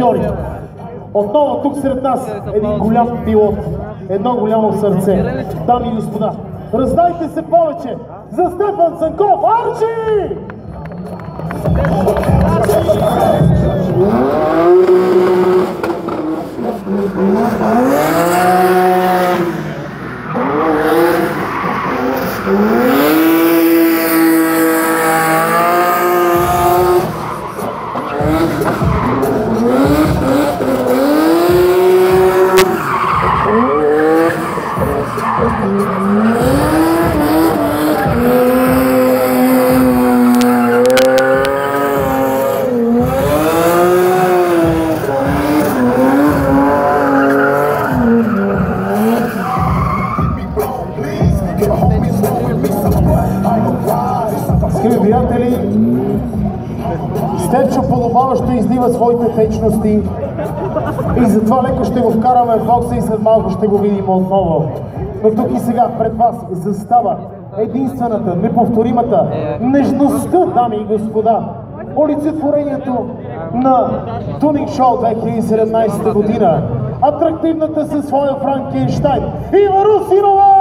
актьори. Отново тук сред нас един голям пилот, едно голямо сърце. Дами и господа, раздайте се повече за Стефан Цанков! Арчи! Скъпи приятели, Стефчо Полубава ще излива своите течности и затова леко ще го вкараме в бокса и след малко ще го видим отново. Но тук и сега пред вас застава единствената, неповторимата нежността, дами и господа, олицетворението на Тунинг Шоу 2017 година, атрактивната със своя Франкенщайн Ива Русинова!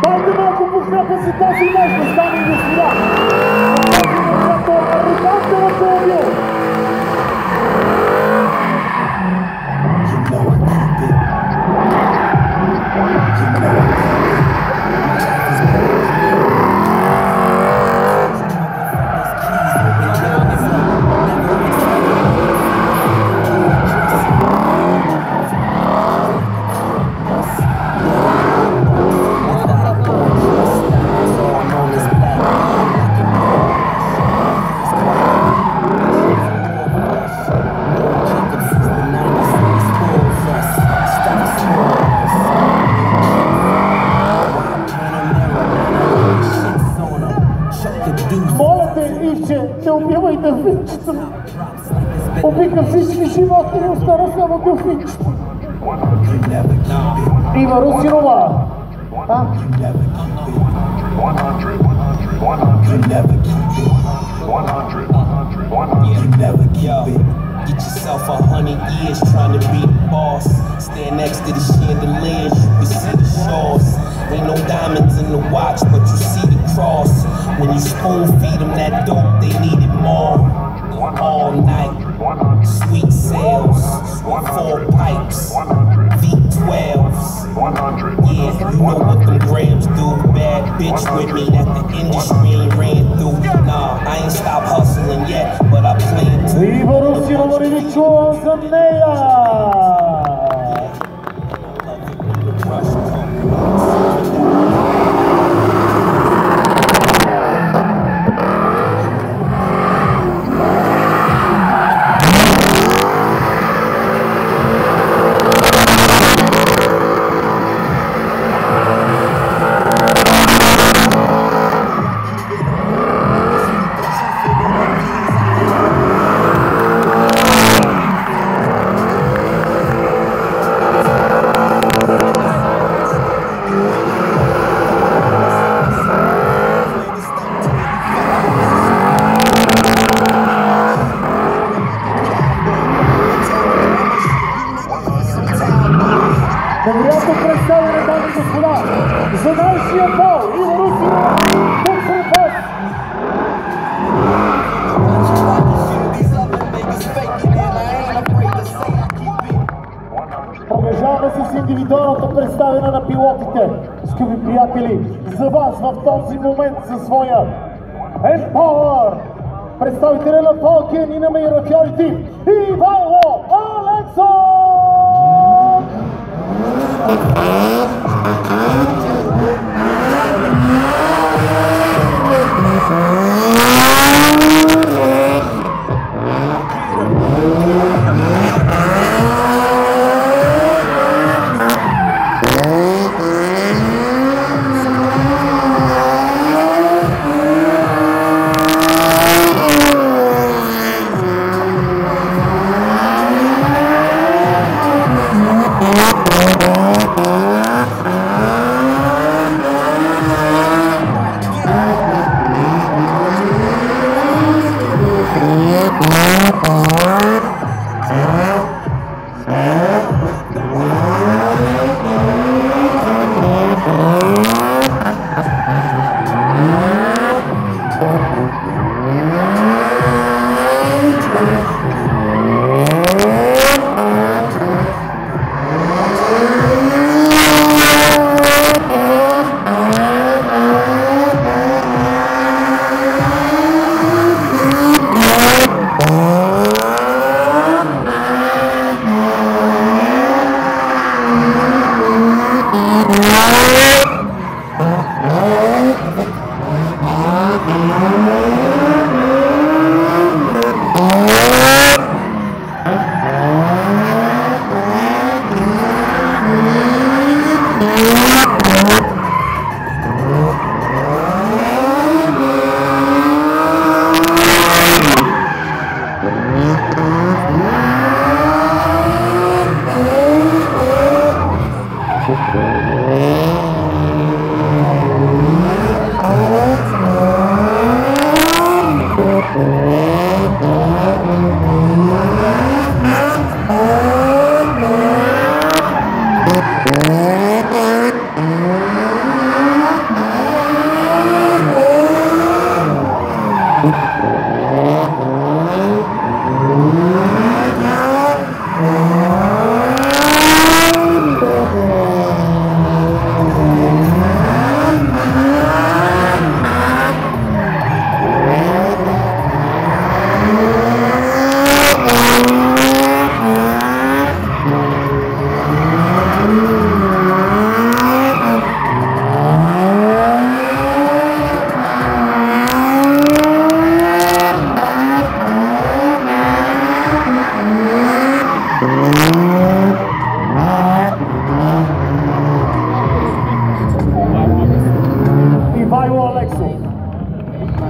Дайте малко подкрепа за тази нежност, дами и господа! Американския автомобил! Моля те, Ивче, не убивайте Финчето. Убиха всички животни и остана само Финчето. Ива Русинова. Get yourself 100 years trying to be the boss. Stand next to the chandeliers, you can see the shores. Ain't no diamonds in the watch, but you see the cross. When you spoon feed them that dope, they need it more. All night, sweet sales, 4 pipes, V12s. Yeah, you know what them grams do. Bad bitch with me that the industry ain't ran through. Nah, I ain't stopped hustling yet, but I plan to. Ива Русинова, не ви чувам за нея! Невероятно представяне, дами и господа, за нашия бал Ива Русинова, тук сред вас! с индивидуалното представяне на пилотите. Скъпи приятели, за вас в този момент за своя Empower представителя на Falken и на Meirakjarity Ивайло Алексов!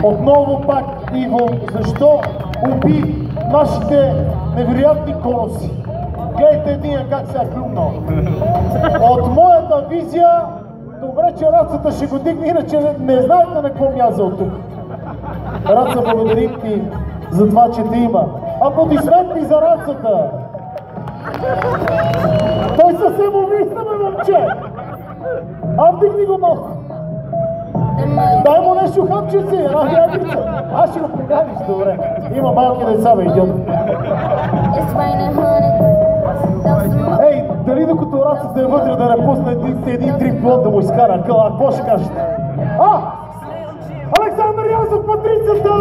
Отново пак, Иво, защо уби нашите невероятни коноси? Гледайте един как се е клюмнал. От моята визия, добре, че рацата ще го дигне, иначе не знаете на какво мяза от тук. Раца, благодарим ти за това, че те има. Аплодисменти за рацата! Той съвсем увисна, бе, момче! Вдигни го малко! Дай му нещо хапчице, една ядрица. Аз ще го пригадиш, добре. Има малки деца, бе, идиот. Ей, дали докато рацата е вътре да не пусне един триплон да му изкара къла, какво ще кажете? Александър Язов, матрицата!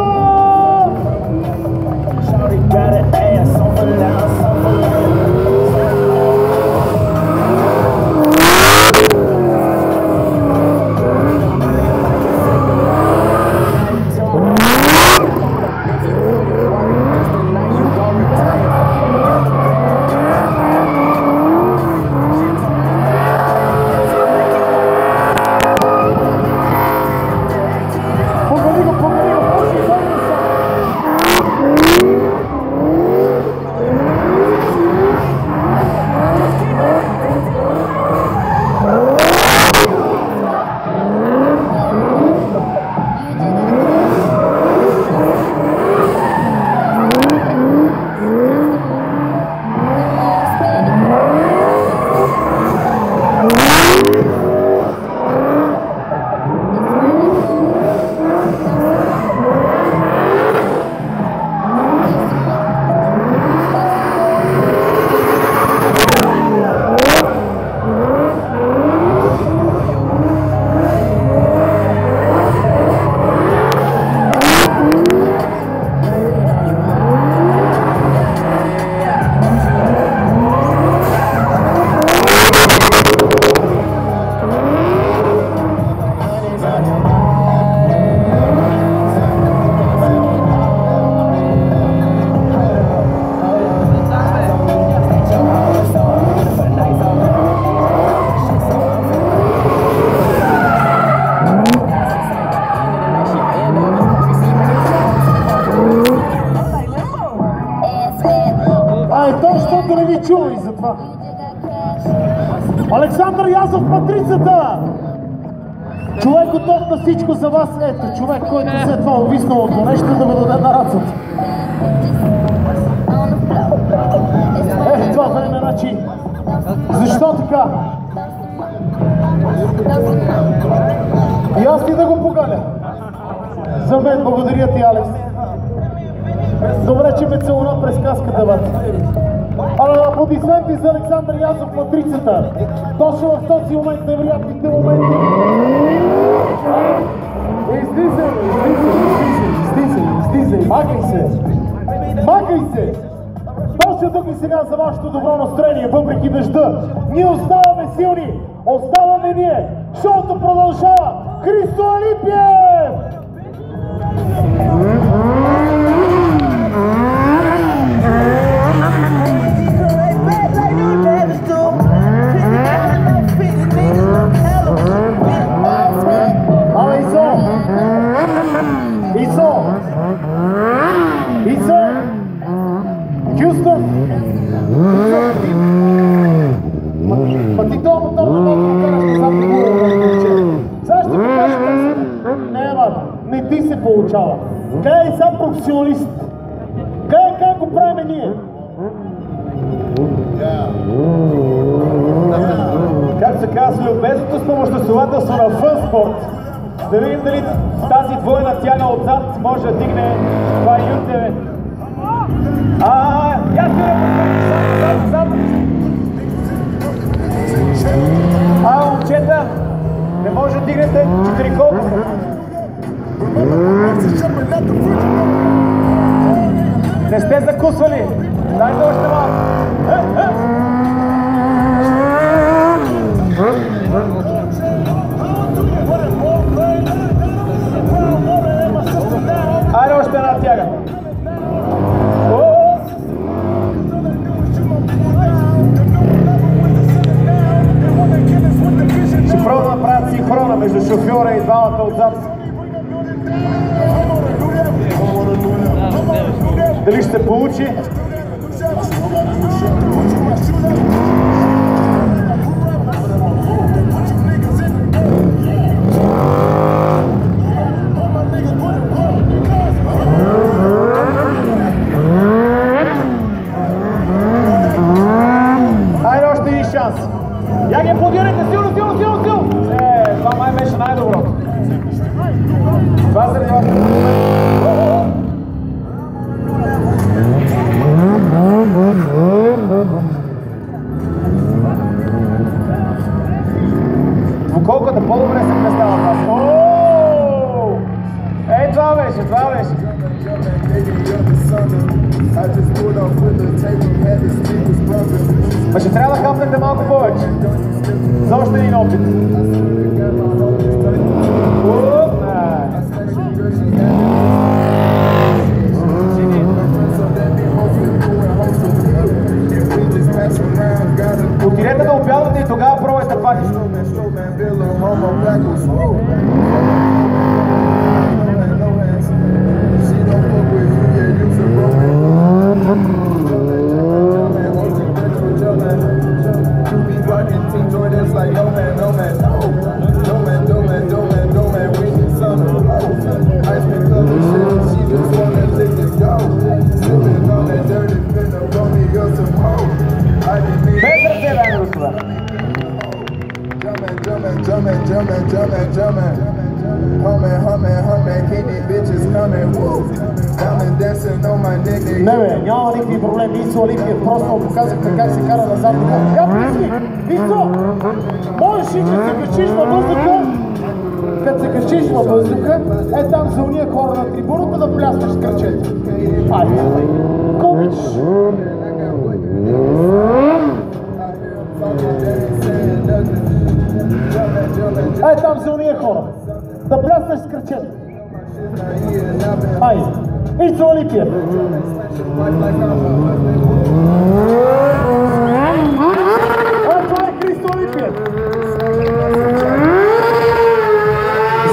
Радиото не ви чува и затова. Александър Язов, Матрицата! Човек готов на всичко за вас. Ето, човек, който след това увиснал от нещо да го даде на рацата. Това време, значи, защо така? И аз ти да го погаля. За мен, благодаря ти, Алекс. Добре, че ме целуна през каската, бат. Аплодисменти за Александър Язов, Матрицата. Точно в този момент, невероятните моменти. Излизай, махай се. Махай се. Точно тук и сега за вашето добро настроение, въпреки дъжда. Ние оставаме силни, оставаме ние. Шоуто продължава. Христо Алипиев! Исо! Хюстън! Па ти това мотор на толкова караш назад и хубаво. Сега ще покажа как се... Не, бат, не ти се получава. Кай е сам професионалист. Кай как го правим ние? Как се казва, любезното спомоществователство на Фънспорт. Да видим дали тази двойна тяга отзад може да дигне това ютеве. Я се зад. Момчета, не може да дигнете 4 колко. Не сте закусвали. Дайте още малко. Айде още една тяга. Ще пробва да направят синхрона между шофьора и двамата отзад. Дали ще се получи? Я ги аплодирайте силно! Това май беше най-доброто. Това заради вас. Двуколката по-добре се представя това. Това беше. Ма ще трябва да хапнете малко повече. За още един опит. Отидете да обядвате и тогава пробвайте пак. Не бе, няма никакви проблеми. Исо Алипиев просто показахте как се кара назад. Я присли! Исо! Можеш ли да се качиш във въздуха? Като се качиш във въздуха, там за уния хора на трибуната да пляснеш с кръчето. Айде! Кобич! Там за уния хора. Да пляснеш с кръчето. Айде! Исо Алипиев! Това е Христо Алипиев!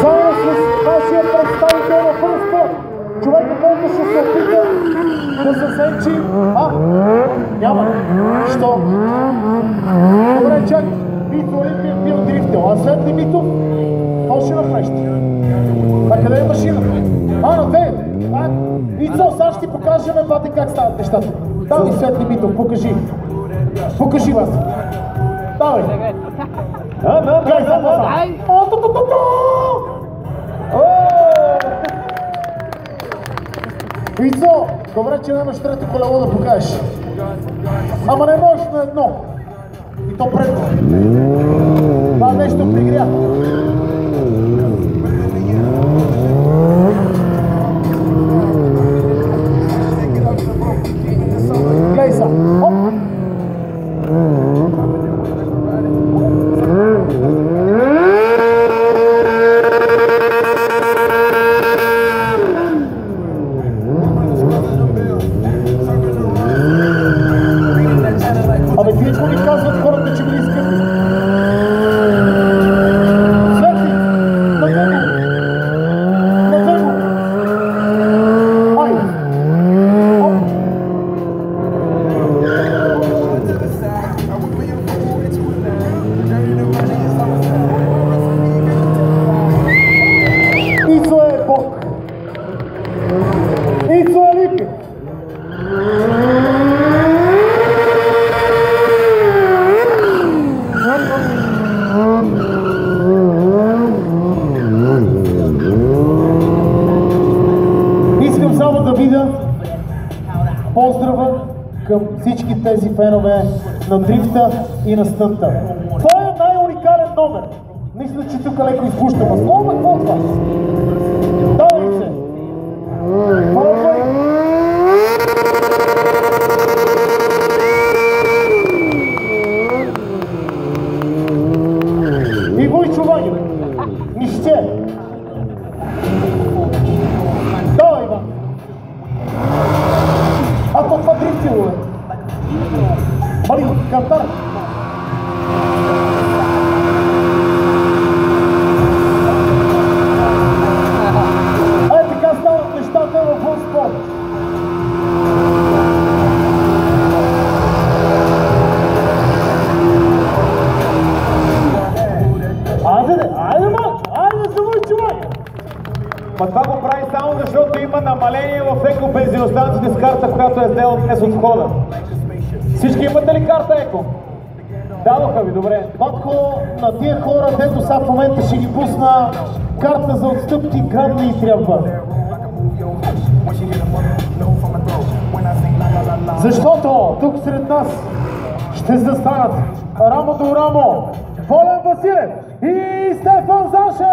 Заедно с вашия представител на Фънспорт, човека, който ще се опита да засенчи... Няма! Що? Добре, чак. Мито Олимпия бил дрифтел, а Светли Митов, какво ще направиш? А къде е машината? На две! Ицо, сега ще ти покажем, бате, как стават нещата. Давай, Светли Митов, покажи. Покажи вас. Давай. Гледай, запаза. Ицо, добре, че нямаш трето колело да покажеш. Ама не можеш на едно. И то предно. Това нещо пригря. Гледай са. Оп! Абе, ти какво ни казват хората, че били искат? Светли! На него! На него! Айде! Оп! Ицо е Бог! Ицо е Липи! Искам само да видя поздрава към всички тези фенове на дрифта и на стънта. Това е най-уникален номер. Мисля, че тук леко изпущам. А слово какво от вас? Давай се! Пробвай! И Войчо Ваню! Нище! Давай, Иван! А то това дрифтило, бе! Мали, кантар! Така стават нещата в фунспорт. Айде, мачо! Айде, завой, човек! Ма това го прави само защото има намаление в екобензиностанциите с карта, която е сделал днес от входа. Всички имате ли карта еко? Дадоха ви, добре. Батко, на тия хора, дето са в момента ще ги пусна карта за отстъпки, грам не й трябва. Защото тук сред нас ще застанат рамо до рамо Волен Василев и Стефан Зашев!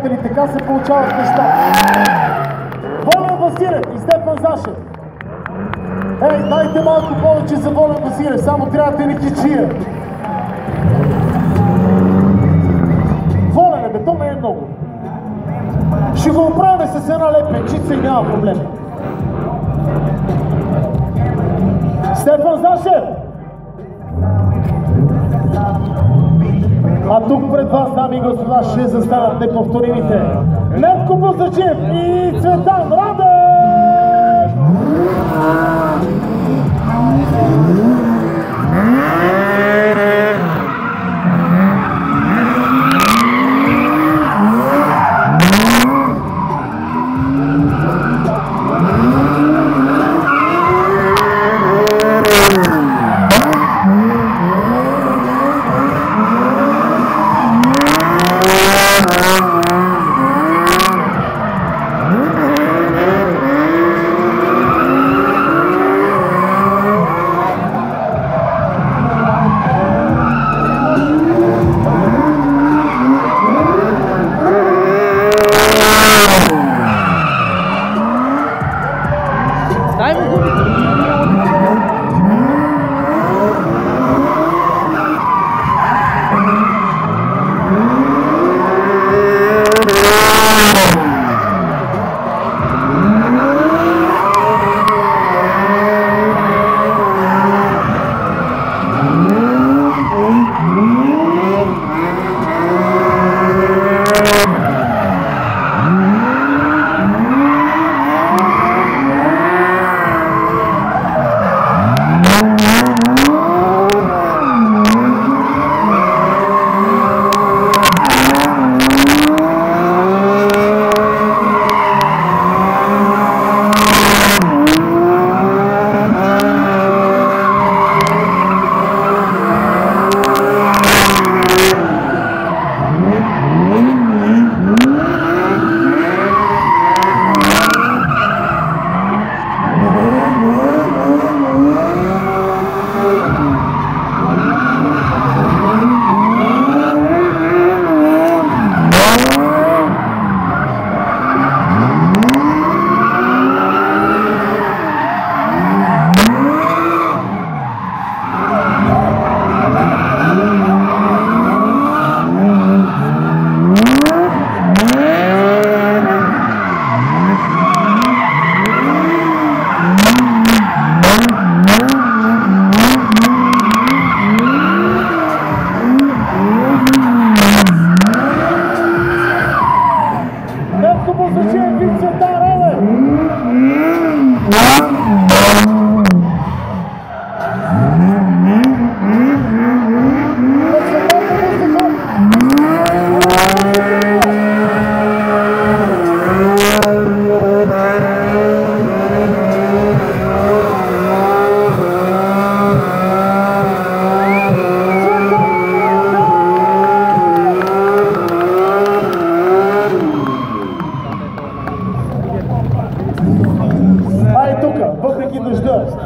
приятели, така се получават неща. Волен Василев и Стефан Зашев. Ей, дайте малко повече за Волен Василев, само трябва да ни кичия. Волен, бе, то не е много. Ще го оправим с една лепенчица и няма проблем. Стефан Зашев! А тук пред вас, дами и господа, ще застанат неповторимите Нетко Бузачев и Цветан Радев!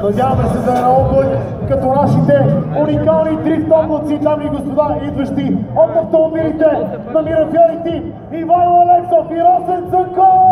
Надяваме се да е на обой, като нашите уникални дрифт облаци, дами и господа, идващи от автомобилите на мирафиорите Ивайло Алексов и Росен Цънков!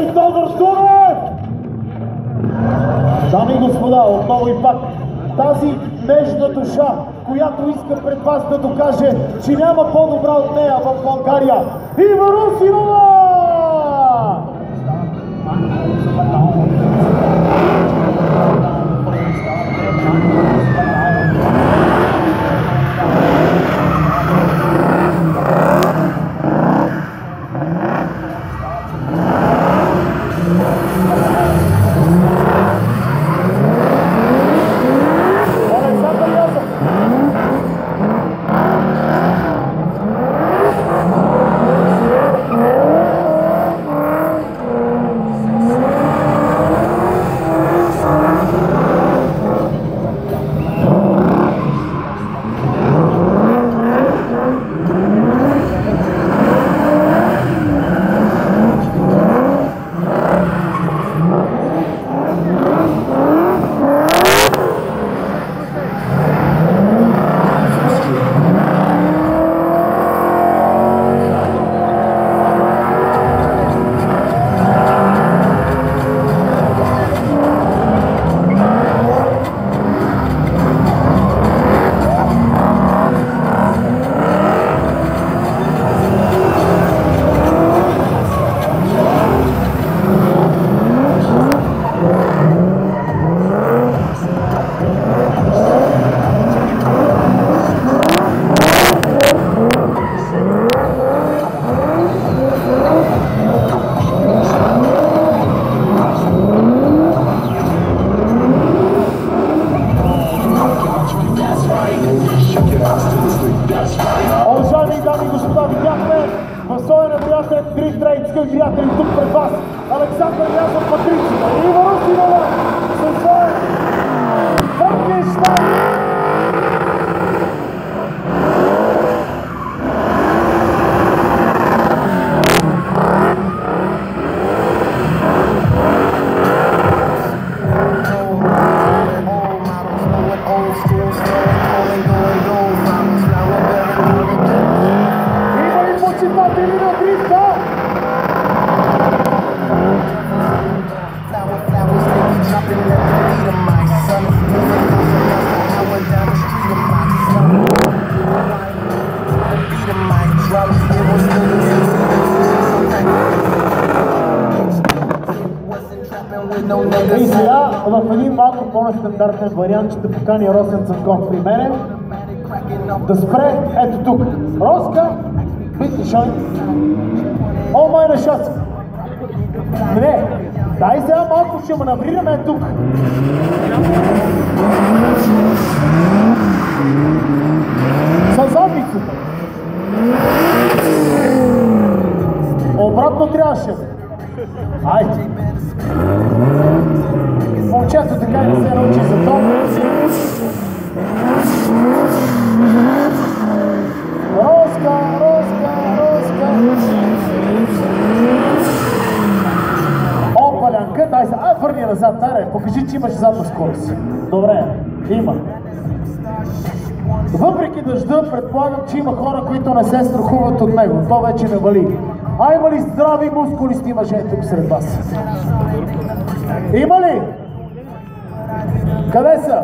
и Тодор Дунев! Дами и господа, отново и пак тази нежна душа, която иска пред вас да докаже, че няма по-добра от нея в България. Ива Русинова! Уважаеми дами и господа, видяхме възоя на приятел Дрифт Рейд, скъпи приятели, тук пред вас Александър Язов Патрицина и Ива Русинова със своя Франкенщайн. И сега в един малко по-нестандартен вариант ще покани Росен Цанков при мене да спре ето тук. Роска, бити шой. О, майна шоца. Не, дай сега малко ще маневрираме тук. Със задницата. Обратно трябваше. Айде. Момчето така и не се научи за това. Роска, Роска, Роска. О, палянка, дай се. Върни назад, таре, покажи, че имаш задна скорост. Добре, има. Въпреки дъжда, предполагам, че има хора, които не се страхуват от него. То вече не вали. А има ли здрави мускулисти мъже тук сред вас? Има ли? Къде са?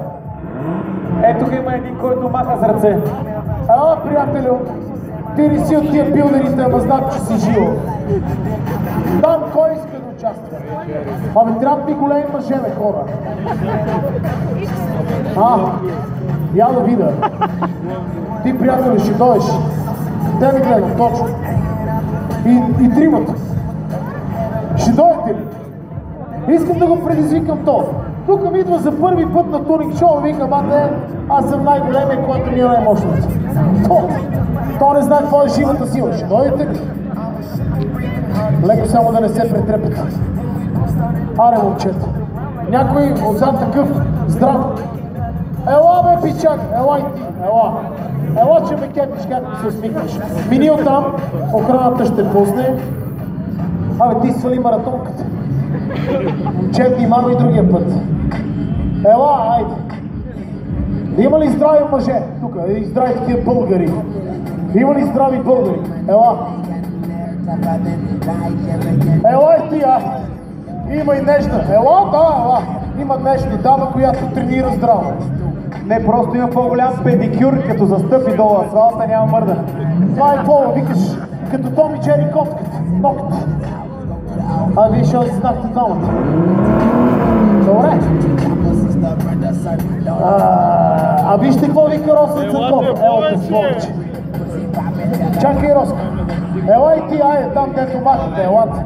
Ето тук има един, който маха с ръце. Ела, приятелю, ти не си от тия билдерите, ама знам, че си живо. Там кой иска да участва? Абе, трябва ми големи мъже, бе, хора. Я да видя. Ти, приятелю, ще дойдеш. Те ми гледам, точно. И тримата. Ще дойдете ли? Искам да го предизвикам то. Тук ми идва за първи път на туринг шоу, вика, бате, аз съм най-големия, който ми е най-мощница. То не знае какво е живата сила. Ще дойдете ли? Леко само да не се претрепете. Аре, момчета. Някой отзад такъв здрав. Ела, бе, пичак, ела и ти, ела. Ела, че ме кепиш, както се усмихнеш. Мини оттам, охраната ще пусне. Абе, ти свали маратонката. Момче, внимавай другия път. Ела, айде. Има ли здрави мъже? Тук, и здрави такива българи. Има ли здрави българи? Ела. Ела и ти, Има и нежна. Ела, да, ела. Има нежна дама, която тренира здраво. Не, просто има по-голям педикюр, като застъпи долу асфалта, няма мърдане. Това е какво, викаш, като Том и Джери котката, ногата. А вие ще знахте двамата. Добре. А вижте какво вика Росен Цанков. Елате с повече. Чакай, Роско. Ела и ти, айде, там дето махате, елате.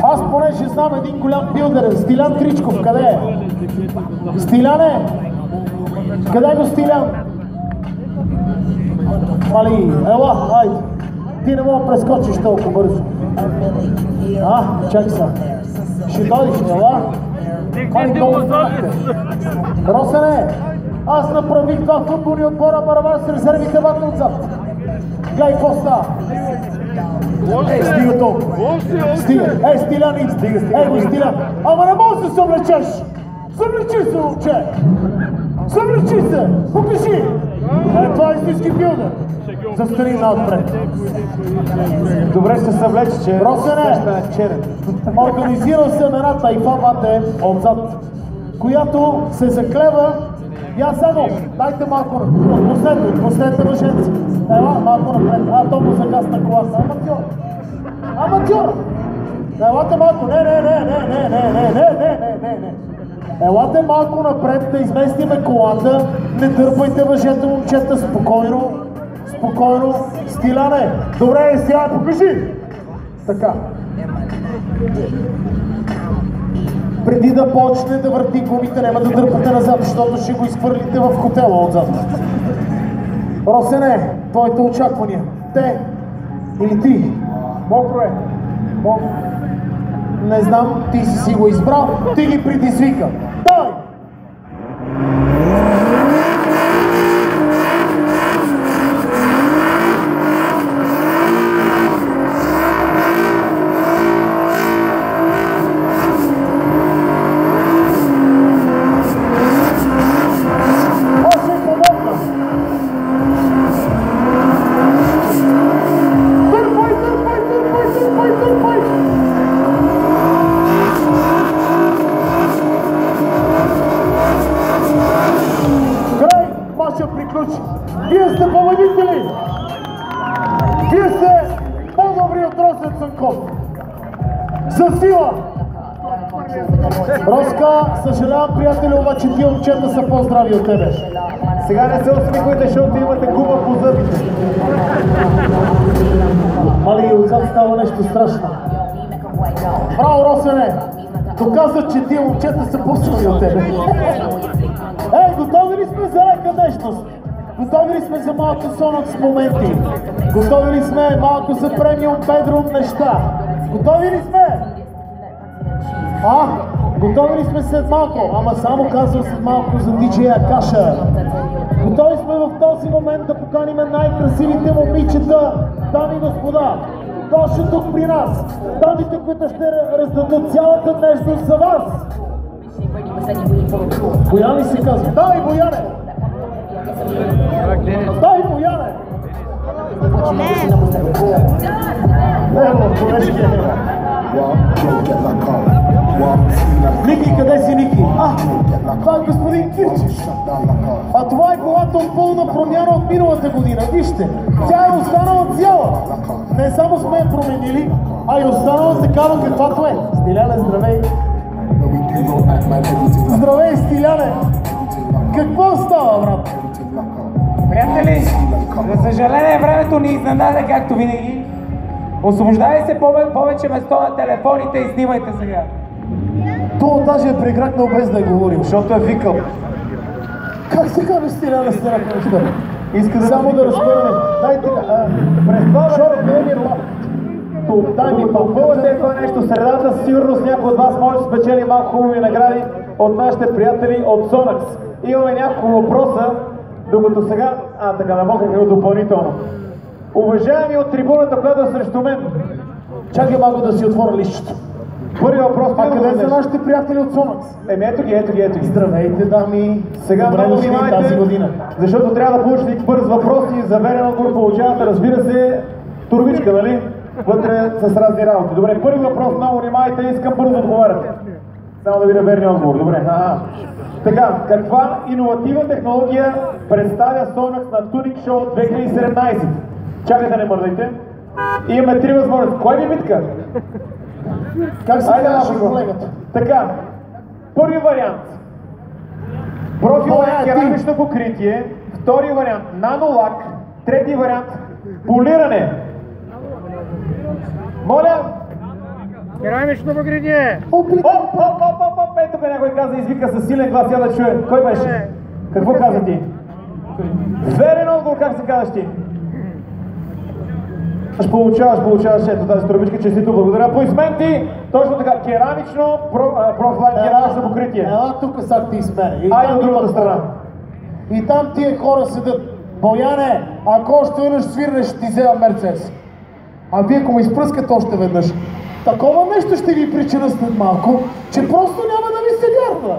Аз понеже знам един голям билдер, Стилян Тричков, къде е? Стиляне! Къде го Стилян? Мали, ела, айде. Ти не мога да прескочиш толкова бързо. Чакай сега. Ще дойдеш, ела? Мали, долу знахте. Росене, аз направих два футболни отбора, Барабар с резервите вата отзад. Гледай какво става. Стига толкова. Стига. Стилян, стига. Го Стилян. Ама не можеш да се съвлечеш. Съвлечи се, момче. Съвлечи се. Покажи. Това е истински билдер. Застани наотпред. Добре ще се съвлече, че Росене, организирал съм една тайфа вате отзад, която се заклева. Я само, дайте малко, отпуснете мъженци. Ела, малко напред. То му загасна колата. Аматьор! Елате малко, не. Елате малко напред, да изместиме колата. Не дърпайте мъжете, момчета, спокойно. Стиляне! Добре, сега покажи! Така. Преди да почне да върти гумите, няма да дърпате назад, защото ще го изхвърлите в хотела отзад. Росене, твоите очаквания. Те или ти? Мокро е. Не знам, ти си го избрал, ти ги предизвика. Давай! Вие сте победители! Вие сте по-добри от Росен Цанков! За сила! Роска, съжалявам, приятели, обаче тия момчета са по-здрави от тебе. Сега не се усмихвайте, защото имате губа по зъбите. Али, отзад става нещо страшно. Браво, Росене! Доказва, че тия момчета са по-силни от тебе. Готови ли сме за лека нещност? Готови ли сме за малко сонокс моменти? Готови ли сме малко за премиум бедрум неща? Готови ли сме? Готови ли сме след малко? Ама само казвам след малко за диджея Каша. Готови сме в този момент да поканим най-красивите момичета, дами и господа. Дошли тук при нас. Дамите, които ще раздадат цялата нежност за вас. Бояни се казва. Дай, Бояне! Дай, Бояне! Колежки е. Ники, къде си, Ники? Това е господин Кирчев. А това е колата от пълна промяна от миналата година. Вижте, тя е останала цяла. Не само сме я променили, а и останала такава каквато е. Стиляне, здравей! Здравей, Стиляне! Какво става, брат? Приятели, за съжаление времето ни изненада, както винаги. Освобождай се повече место на телефоните и снимайте сега. То даже е прегракнал без да говорим, защото е викал. Как се казва Стиляне с телефона? Иска да само да разпърне. Дай така. През това време дай ми пълвате това нещо средата, със сигурност някой от вас може да спечели малко хубави награди от нашите приятели от Sonax. Имаме няколко въпроса, докато сега... така намокнахме допълнително. Уважаеми от трибуната, която е срещу мен. Чакай малко да си отворя лището. Първи въпрос... къде са нашите приятели от Sonax? Ето ги. Здравейте, дами. Сега много внимайте, тази година. Защото трябва да получите бърз въпрос и заверен отговор получавате, разбира се, турбичка, нали? вътре с разни работи. Добре, първи въпрос, много внимайте, искам бързо отговаряте. Само да видя верния отговор. Добре, Така, каква иновативна технология представя Sonax на Tuning Show 2017? Чакайте, не мърдайте. Имаме три възможности. Кой ви битка? Как се казваш колегата? Така, първи вариант. Профилно керамично покритие. Втори вариант нанолак. Трети вариант полиране. Моля? Керамично покритие! Ето тук някой каза, извика със силен глас, я да чуе. Кой беше? Какво каза ти? Верен отговор, как се казваш ти? Получаваш ето тази турбичка, честито, благодаря. Аплодисменти! Точно така, керамично, профилайн керамично покритие. Ела тук са ти с мен. Айде от другата страна. И там тия хора седят. Бояне, ако още веднъж свирнеш, ще ти взема Мерцедес. А вие ако ме изпръскате още веднъж, такова нещо ще ви причина след малко, че просто няма да ви се вярва.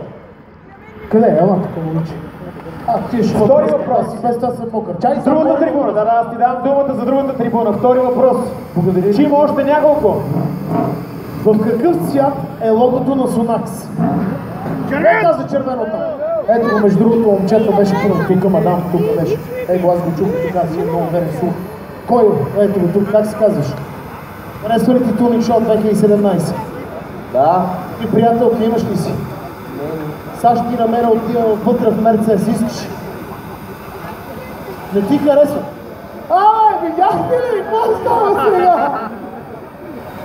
Къде е? Ела тук, момиче. Ти ще Втори въпрос. Без това съм мокър. Чай, Другата трибуна, аз ти дам думата за другата трибуна. Втори въпрос. Благодаря. Че има още няколко. В какъв цвят е логото на Sonax? Кой каза червено там? Ето го, между другото, момчето беше първо. Тук, мадам, тук беше. Его, аз го чух така, си много верен слух. Кой? Ето го тук, как се казваш? Харесва ли ти Tuning Show 2017? Да. И приятелка имаш ли си? Саш ти намеря отива вътре в Мерцедес, искаш? Не ти харесва? Видяхте ли? Какво става сега?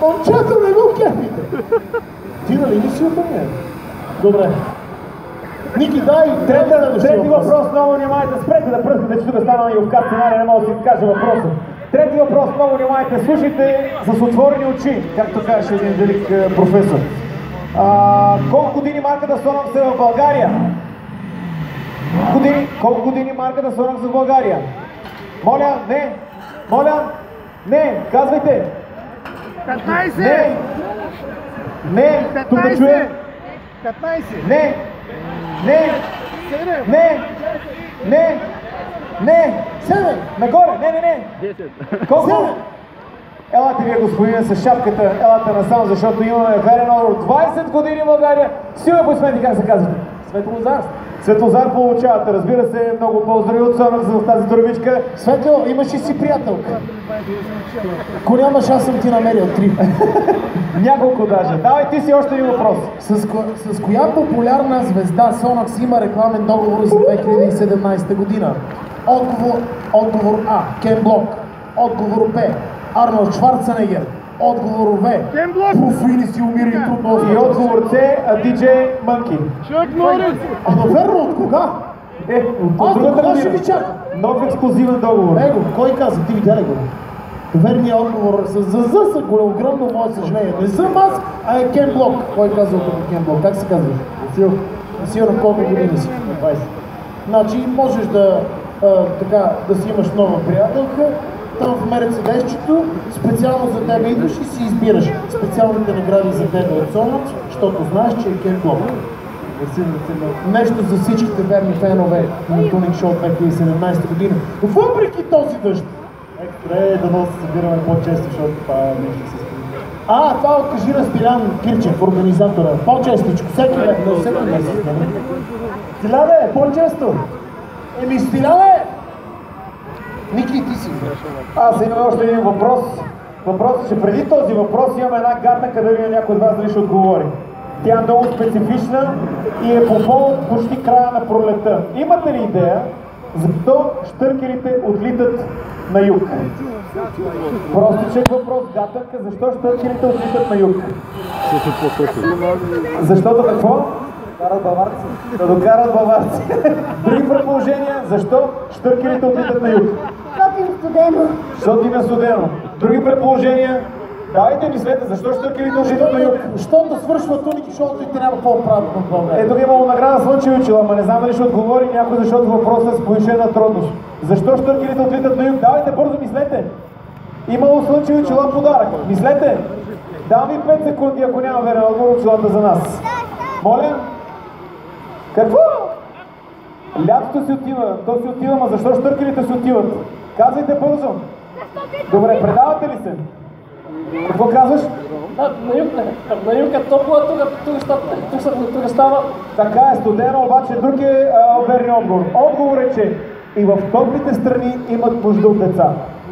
Момчето не го кефите. Ти нали не си от мен? Добре. Ники, дай Трети въпрос, много внимайте. Спрете да пръскате, че тук стана и обкат сценария, не мога да си кажа въпроса. Трети въпрос, много внимайте. Слушайте с отворени очи, както казваше един велик професор. Колко години марката Sonax е в България? Колко години марката Sonax е в България? Моля, не! Моля, не! Казвайте! 15! Не! Тук да чуем! 15! Не! Не! Не! Не! Не! 7! Нагоре! Не! 10! Колко? Елате вие, господине, с шапката, елате насам, защото имаме верен отговор. 20 години в България. Силно аплодисменти, как се казвате? Светлозар. Светлозар получавате, разбира се, много поздрави от Sonax за тази турбичка. Светло, имаш ли си приятелка? Ако нямаш, аз съм ти намерил 3. Няколко даже. Давай ти си още един въпрос. С коя популярна звезда Sonax има рекламен договор за 2017 година? Отговор А. Кен Блок. Отговор Б. Арнолд Шварценегер. Отговор В. Кен Блок. Профили си умира и трудно. И отговор С. DJ Monkey. Чак Норис! Ама верно, от кога? От другата кога ще година. ви чака? Нов ексклюзивен договор. Его, кой каза? Ти видя ли го? Верният отговор с ЗЗ са огромно мое съжаление. Не съм аз, а е Кен Блок. Кой каза от Кен Блок? Как се казва? Сигурно колко години си? 20. Значи можеш да си имаш нова приятелка, там в Мерцедесчето, специално за тебе идваш и си избираш специалните награди за тебе от Sonax, защото знаеш, че е Кен Блок. Нещо за всичките верни фенове на Tuning Show 2017 година. Въпреки този дъжд. Да се събираме по-често, защото това нещо се скрива. Това кажи на Стилян Кирчев, организатора. По-честичко, всеки месец. Стиляне, по-често. Стиляне! Ники, ти си. Аз имам още един въпрос. Въпросът е, че преди този въпрос имаме една гадна, къде ви някой от вас дали ще отговори. Тя е много специфична и е по повод почти края на пролета. Имате ли идея защо щъркелите отлитат на юг? Простичък въпрос, гатърка, защо щъркелите отлитат на юг? Защото какво? Карат баварци. Да докарат баварци. Други предположения, защо щъркелите отлитат на юг? Защото им студено. Защото им е студено. Други предположения? Давайте мислете, защо щъркелите отлитат на юг? Защото свършва Tuning Show и трябва по-правилно в България. Ето имало награда Слънчеви очила, ама не знам дали ще отговори някой, защото въпросът е с повишена трудност. Защо щъркелите отлитат на юг? Давайте бързо мислете. Имало Слънчеви очила подарък. Мислете. Дам ви 5 секунди, ако няма верен отговор, очилата за нас. Моля? Какво? Лятото си отива, то си отива, ама защо щъркелите си отиват? Казвайте бързо. Добре, предавате ли се? Какво казваш? На юг е топло, тук става. Така е, студено, обаче друг е верният отговор. Отговор е, че и в топлите страни имат нужда от деца.